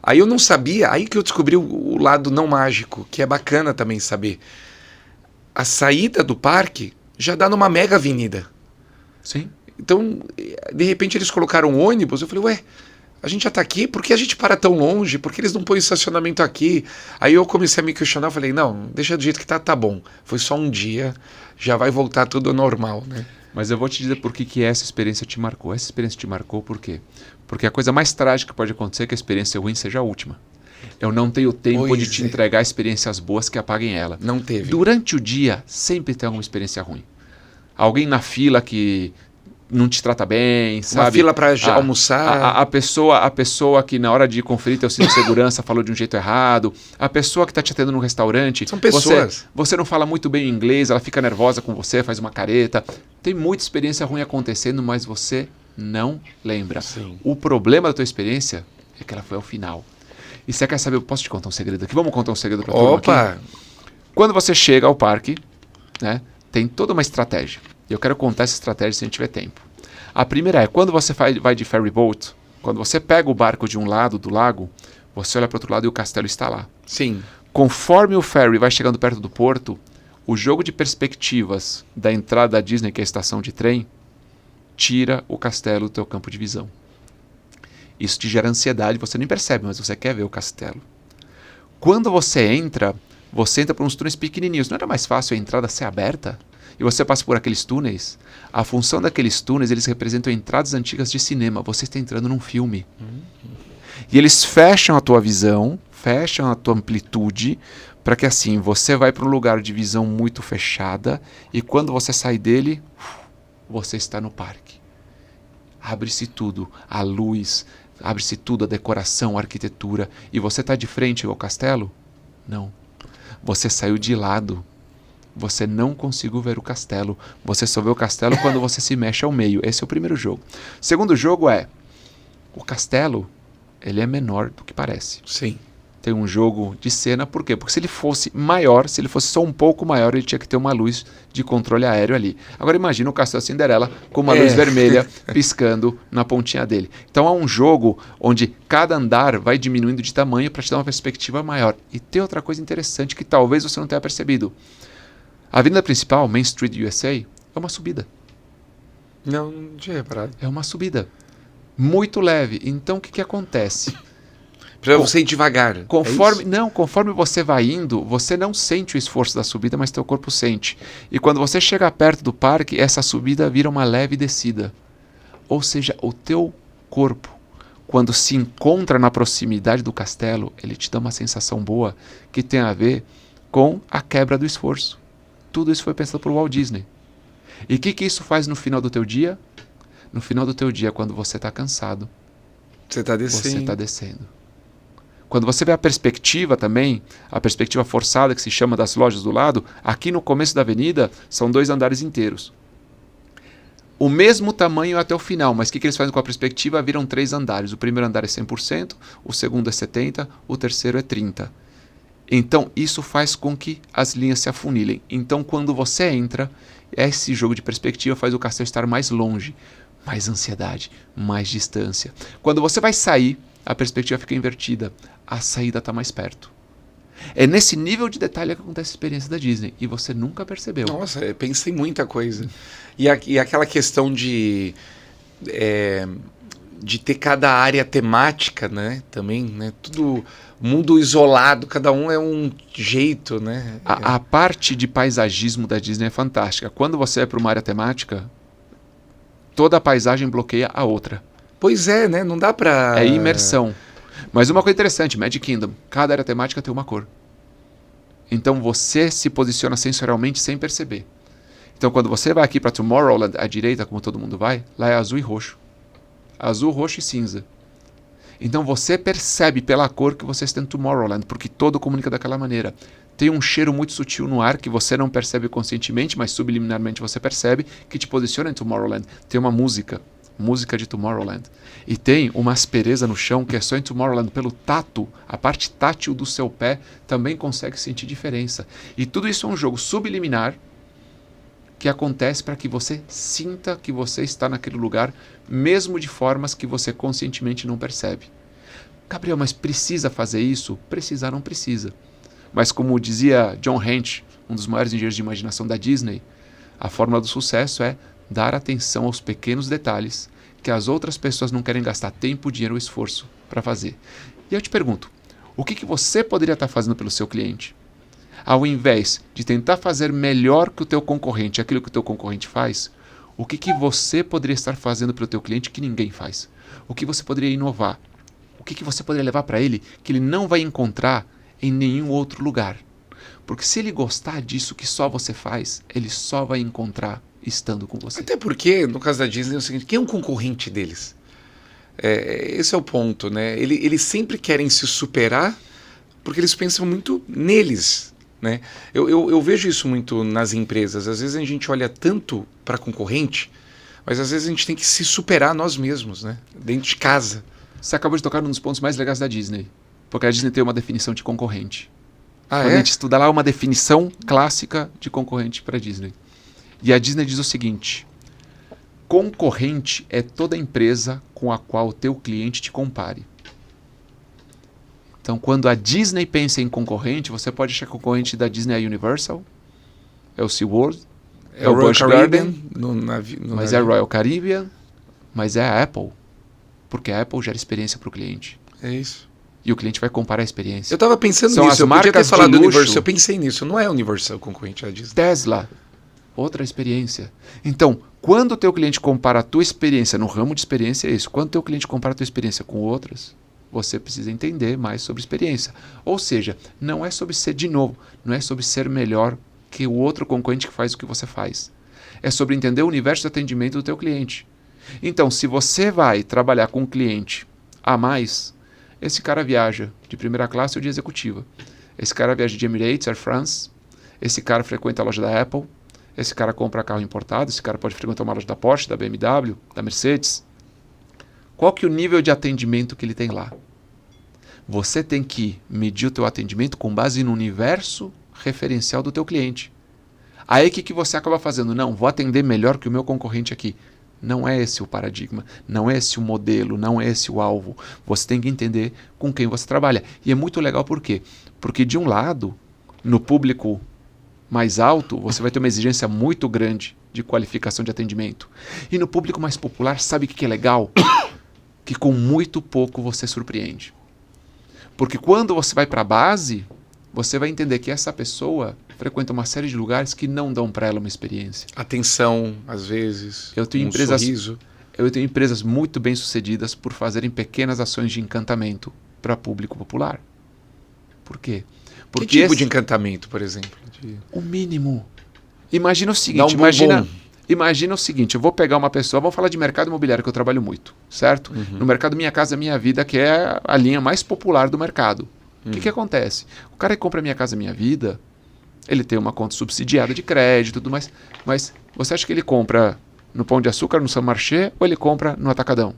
Aí eu não sabia, aí que eu descobri o lado não mágico, que é bacana também saber. A saída do parque já dá numa mega avenida. Sim. Então, de repente eles colocaram ônibus, eu falei, ué, a gente já tá aqui, por que a gente para tão longe? Por que eles não põem estacionamento aqui? Aí eu comecei a me questionar, falei, não, deixa do jeito que tá bom. Foi só um dia, já vai voltar tudo ao normal, né? Mas eu vou te dizer por que essa experiência te marcou. Essa experiência te marcou por quê? Porque a coisa mais trágica que pode acontecer é que a experiência ruim seja a última. Eu não tenho tempo de te entregar experiências boas que apaguem ela. Não teve. Durante o dia, sempre tem alguma experiência ruim. Alguém na fila que não te trata bem, sabe? Uma fila para almoçar. A pessoa que na hora de conferir teu cinto de segurança falou de um jeito errado. A pessoa que está te atendendo no restaurante. São pessoas. Você não fala muito bem o inglês, ela fica nervosa com você, faz uma careta. Tem muita experiência ruim acontecendo, mas você não lembra. Sim. O problema da tua experiência é que ela foi ao final. E você quer saber, eu posso te contar um segredo aqui? Vamos contar um segredo para turma aqui? Opa! Quando você chega ao parque, né, tem toda uma estratégia. E eu quero contar essa estratégia se a gente tiver tempo. A primeira é, quando você vai de ferry boat, quando você pega o barco de um lado do lago, você olha para o outro lado e o castelo está lá. Sim. Conforme o ferry vai chegando perto do porto, o jogo de perspectivas da entrada da Disney, que é a estação de trem, tira o castelo do teu campo de visão. Isso te gera ansiedade, você nem percebe, mas você quer ver o castelo. Quando você entra por uns túneis pequenininhos. Não era mais fácil a entrada ser aberta? E você passa por aqueles túneis? A função daqueles túneis, eles representam entradas antigas de cinema. Você está entrando num filme. E eles fecham a tua visão, fecham a tua amplitude, para que assim, você vai para um lugar de visão muito fechada, e quando você sai dele, você está no parque. Abre-se tudo, a luz, abre-se tudo, a decoração, a arquitetura, e você está de frente ao castelo? Não. Você saiu de lado. Você não conseguiu ver o castelo. Você só vê o castelo quando você se mexe ao meio. Esse é o primeiro jogo. O segundo jogo é, o castelo, ele é menor do que parece. Sim. Tem um jogo de cena, por quê? Porque se ele fosse maior, se ele fosse só um pouco maior, ele tinha que ter uma luz de controle aéreo ali. Agora imagina o Castelo Cinderela com uma luz vermelha piscando na pontinha dele. Então é um jogo onde cada andar vai diminuindo de tamanho para te dar uma perspectiva maior. E tem outra coisa interessante que talvez você não tenha percebido. A avenida principal, Main Street USA, é uma subida. Não tinha reparado. É uma subida. Muito leve. Então o que acontece? Para você ir devagar. Conforme você vai indo, você não sente o esforço da subida, mas teu corpo sente. E quando você chega perto do parque, essa subida vira uma leve descida. Ou seja, o teu corpo, quando se encontra na proximidade do castelo, ele te dá uma sensação boa que tem a ver com a quebra do esforço. Tudo isso foi pensado por Walt Disney. E o que isso faz no final do teu dia? No final do teu dia, quando você está cansado, você está descendo. Quando você vê a perspectiva também, a perspectiva forçada que se chama das lojas do lado, aqui no começo da avenida são 2 andares inteiros. O mesmo tamanho até o final, mas o que eles fazem com a perspectiva? Viram 3 andares. O primeiro andar é 100%, o segundo é 70%, o terceiro é 30%. Então, isso faz com que as linhas se afunilem. Então, quando você entra, esse jogo de perspectiva faz o castelo estar mais longe, mais ansiedade, mais distância. Quando você vai sair, a perspectiva fica invertida. A saída está mais perto. É nesse nível de detalhe que acontece a experiência da Disney. E você nunca percebeu. Nossa, eu pensei em muita coisa. E aquela questão de ter cada área temática, né? Também, né? Tudo mundo isolado, cada um é um jeito, né? A parte de paisagismo da Disney é fantástica. Quando você é para uma área temática, toda a paisagem bloqueia a outra. Pois é, né? Não dá pra... É imersão. Mas uma coisa interessante, Magic Kingdom, cada área temática tem uma cor. Então você se posiciona sensorialmente sem perceber. Então quando você vai aqui para Tomorrowland, à direita, como todo mundo vai, lá é azul e roxo. Azul, roxo e cinza. Então você percebe pela cor que você está em Tomorrowland, porque todo comunica daquela maneira. Tem um cheiro muito sutil no ar que você não percebe conscientemente, mas subliminarmente você percebe, que te posiciona em Tomorrowland. Tem uma música de Tomorrowland. E tem uma aspereza no chão que é só em Tomorrowland. Pelo tato, a parte tátil do seu pé também consegue sentir diferença. E tudo isso é um jogo subliminar que acontece para que você sinta que você está naquele lugar, mesmo de formas que você conscientemente não percebe. Gabriel, mas precisa fazer isso? Precisar não precisa. Mas como dizia John Hench, um dos maiores engenheiros de imaginação da Disney, a fórmula do sucesso é dar atenção aos pequenos detalhes que as outras pessoas não querem gastar tempo, dinheiro ou esforço para fazer. E eu te pergunto, o que você poderia estar fazendo pelo seu cliente? Ao invés de tentar fazer melhor que o teu concorrente, aquilo que o teu concorrente faz, o que você poderia estar fazendo pelo teu cliente que ninguém faz? O que você poderia inovar? O que você poderia levar para ele que ele não vai encontrar em nenhum outro lugar? Porque se ele gostar disso que só você faz, ele só vai encontrar estando com você. Até porque, no caso da Disney, é o seguinte, quem é um concorrente deles? Esse é o ponto, né? Eles sempre querem se superar porque eles pensam muito neles, né? Eu vejo isso muito nas empresas. Às vezes a gente olha tanto para concorrente, mas às vezes a gente tem que se superar nós mesmos, né? Dentro de casa. Você acabou de tocar num dos pontos mais legais da Disney, porque a Disney tem uma definição de concorrente. Quando a gente estuda lá, uma definição clássica de concorrente para a Disney. E a Disney diz o seguinte: concorrente é toda empresa com a qual o teu cliente te compare. Então, quando a Disney pensa em concorrente, você pode achar que o concorrente da Disney é a Universal, é o SeaWorld, é o Busch Garden, mas é a Royal Caribbean, mas é a Apple, porque a Apple gera experiência para o cliente. É isso. E o cliente vai comparar a experiência. Eu estava pensando nisso, eu podia ter falado do Universal, eu pensei nisso, não é a Universal concorrente da Disney. Tesla, outra experiência. Então, quando o teu cliente compara a tua experiência, no ramo de experiência é isso, quando o teu cliente compara a tua experiência com outras, você precisa entender mais sobre experiência. Ou seja, não é sobre ser, de novo, não é sobre ser melhor que o outro concorrente que faz o que você faz. É sobre entender o universo de atendimento do teu cliente. Então, se você vai trabalhar com um cliente a mais, esse cara viaja de primeira classe ou de executiva. Esse cara viaja de Emirates, Air France. Esse cara frequenta a loja da Apple. Esse cara compra carro importado. Esse cara pode frequentar uma loja da Porsche, da BMW, da Mercedes. Qual que é o nível de atendimento que ele tem lá? Você tem que medir o teu atendimento com base no universo referencial do teu cliente. Aí o que você acaba fazendo? Não, vou atender melhor que o meu concorrente aqui. Não é esse o paradigma, não é esse o modelo, não é esse o alvo. Você tem que entender com quem você trabalha. E é muito legal por quê? Porque de um lado, no público mais alto, você vai ter uma exigência muito grande de qualificação de atendimento. E no público mais popular, sabe o que é legal? Que com muito pouco você surpreende. Porque quando você vai para a base, você vai entender que essa pessoa frequenta uma série de lugares que não dão para ela uma experiência. Atenção, às vezes, Eu tenho sorriso. Eu tenho empresas muito bem sucedidas por fazerem pequenas ações de encantamento para público popular. Por quê? Porque que tipo de encantamento, por exemplo? O mínimo. Imagina o Dá seguinte, um bombom. imagina o seguinte, eu vou pegar uma pessoa, vamos falar de mercado imobiliário que eu trabalho muito, certo? No mercado Minha Casa Minha Vida, que é a linha mais popular do mercado. O que acontece? O cara que compra Minha Casa Minha Vida, ele tem uma conta subsidiada de crédito e tudo mais, mas você acha que ele compra no Pão de Açúcar, no São Marché, ou ele compra no Atacadão?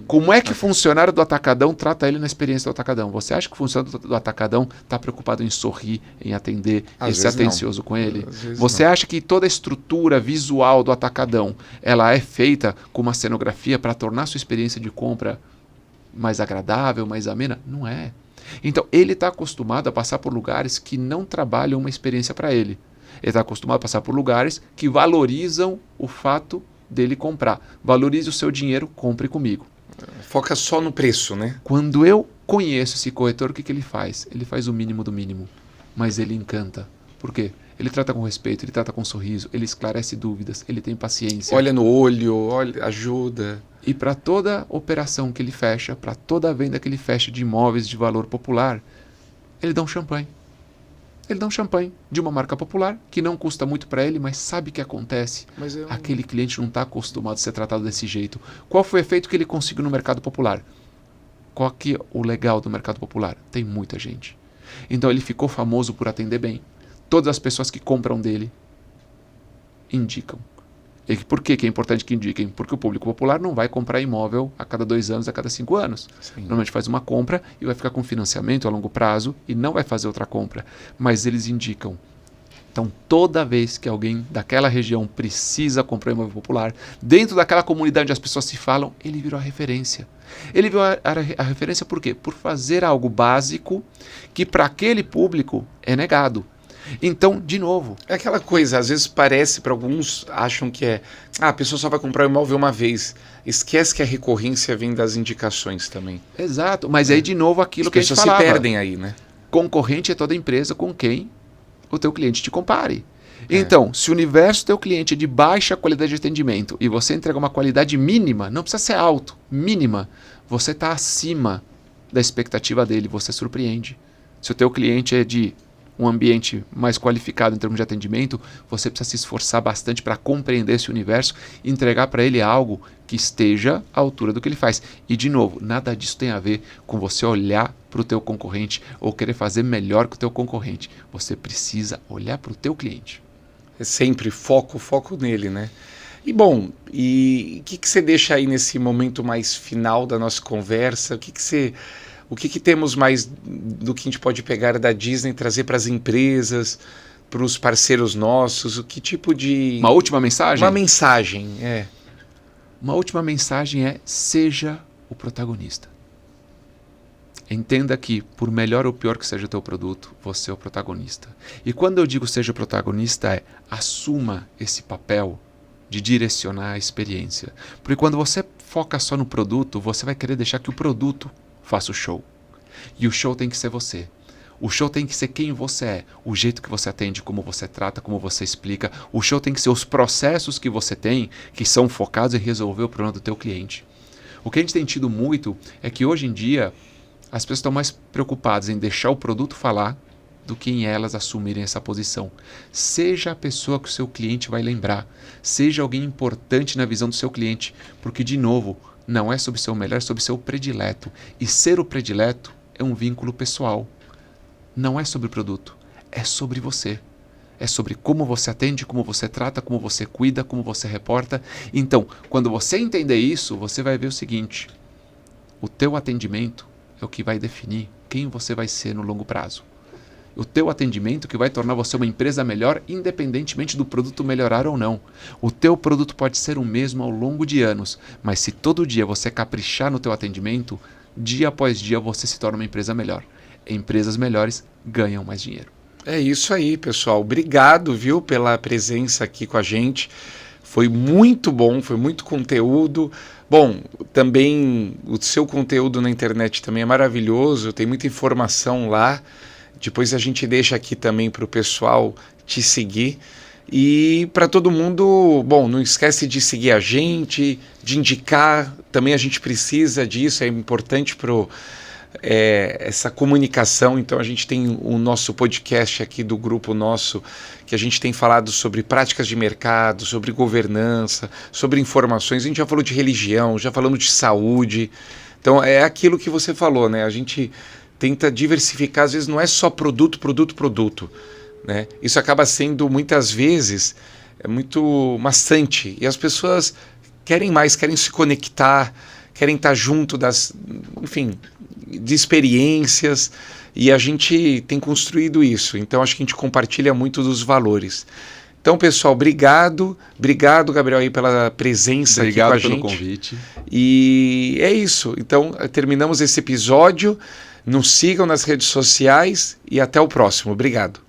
Como é que o funcionário do Atacadão trata ele na experiência do Atacadão? Você acha que o funcionário do Atacadão está preocupado em sorrir, em atender, em ser atencioso com ele? Você acha que toda a estrutura visual do Atacadão ela é feita com uma cenografia para tornar sua experiência de compra mais agradável, mais amena? Não é. Então, ele está acostumado a passar por lugares que não trabalham uma experiência para ele. Ele está acostumado a passar por lugares que valorizam o fato dele comprar. Valorize o seu dinheiro, compre comigo. Foca só no preço, né? Quando eu conheço esse corretor, o que ele faz? Ele faz o mínimo do mínimo, mas ele encanta. Por quê? Ele trata com respeito, ele trata com sorriso, ele esclarece dúvidas, ele tem paciência. Olha no olho, olha, ajuda. E para toda operação que ele fecha, para toda venda que ele fecha de imóveis de valor popular, ele dá um champanhe. Ele dá um champanhe de uma marca popular, que não custa muito para ele, mas sabe o que acontece? Aquele cliente não está acostumado a ser tratado desse jeito. Qual foi o efeito que ele conseguiu no mercado popular? Qual que é o legal do mercado popular? Tem muita gente. Então ele ficou famoso por atender bem. Todas as pessoas que compram dele indicam. E por que é importante que indiquem? Porque o público popular não vai comprar imóvel a cada 2 anos, a cada 5 anos. Sim. Normalmente faz uma compra e vai ficar com financiamento a longo prazo e não vai fazer outra compra. Mas eles indicam. Então, toda vez que alguém daquela região precisa comprar imóvel popular, dentro daquela comunidade onde as pessoas se falam, ele virou a referência. Ele virou a referência por quê? Por fazer algo básico que para aquele público é negado. Então, de novo... É aquela coisa, às vezes parece, para alguns acham que a pessoa só vai comprar o imóvel uma vez. Esquece que a recorrência vem das indicações também. Exato, mas aí de novo aquilo que a gente falava. As pessoas se perdem aí, né? Concorrente é toda empresa com quem o teu cliente te compare. Então, se o universo do teu cliente é de baixa qualidade de atendimento e você entrega uma qualidade mínima, não precisa ser alto, mínima, você está acima da expectativa dele, você surpreende. Se o teu cliente é de um ambiente mais qualificado em termos de atendimento, você precisa se esforçar bastante para compreender esse universo e entregar para ele algo que esteja à altura do que ele faz. E, de novo, nada disso tem a ver com você olhar para o teu concorrente ou querer fazer melhor que o teu concorrente. Você precisa olhar para o teu cliente. É sempre foco nele, né? E bom, e o que você deixa aí nesse momento mais final da nossa conversa? O que temos mais do que a gente pode pegar da Disney, trazer para as empresas, para os parceiros nossos? O que tipo de... Uma última mensagem? Uma mensagem, Uma última mensagem é: seja o protagonista. Entenda que, por melhor ou pior que seja o teu produto, você é o protagonista. E quando eu digo seja o protagonista, assuma esse papel de direcionar a experiência. Porque quando você foca só no produto, você vai querer deixar que o produto faça o show. E o show tem que ser você. O show tem que ser quem você é, o jeito que você atende, como você trata, como você explica. O show tem que ser os processos que você tem, que são focados em resolver o problema do teu cliente. O que a gente tem tido muito é que hoje em dia as pessoas estão mais preocupadas em deixar o produto falar do que em elas assumirem essa posição. Seja a pessoa que o seu cliente vai lembrar. Seja alguém importante na visão do seu cliente. Porque, de novo, não é sobre ser o melhor, é sobre ser o predileto. E ser o predileto é um vínculo pessoal. Não é sobre o produto, é sobre você. É sobre como você atende, como você trata, como você cuida, como você reporta. Então, quando você entender isso, você vai ver o seguinte: o teu atendimento é o que vai definir quem você vai ser no longo prazo. O teu atendimento que vai tornar você uma empresa melhor, independentemente do produto melhorar ou não. O teu produto pode ser o mesmo ao longo de anos, mas se todo dia você caprichar no teu atendimento, dia após dia você se torna uma empresa melhor. Empresas melhores ganham mais dinheiro. É isso aí, pessoal. Obrigado, viu, pela presença aqui com a gente. Foi muito bom, foi muito conteúdo. Bom, também o seu conteúdo na internet também é maravilhoso, tem muita informação lá. Depois a gente deixa aqui também para o pessoal te seguir. E para todo mundo, bom, não esquece de seguir a gente, de indicar, também a gente precisa disso, é importante para essa comunicação. Então a gente tem o nosso podcast aqui do grupo nosso, que a gente tem falado sobre práticas de mercado, sobre governança, sobre informações. A gente já falou de religião, já falamos de saúde. Então é aquilo que você falou, né? A gente tenta diversificar, às vezes não é só produto, né? Isso acaba sendo muitas vezes muito maçante, e as pessoas querem mais, querem se conectar, querem estar junto de experiências, e a gente tem construído isso. Então acho que a gente compartilha muito dos valores. Então, pessoal, obrigado, Gabriel, aí pela presença aqui com a gente. Obrigado pelo convite. E é isso. Então, terminamos esse episódio. Nos sigam nas redes sociais e até o próximo. Obrigado.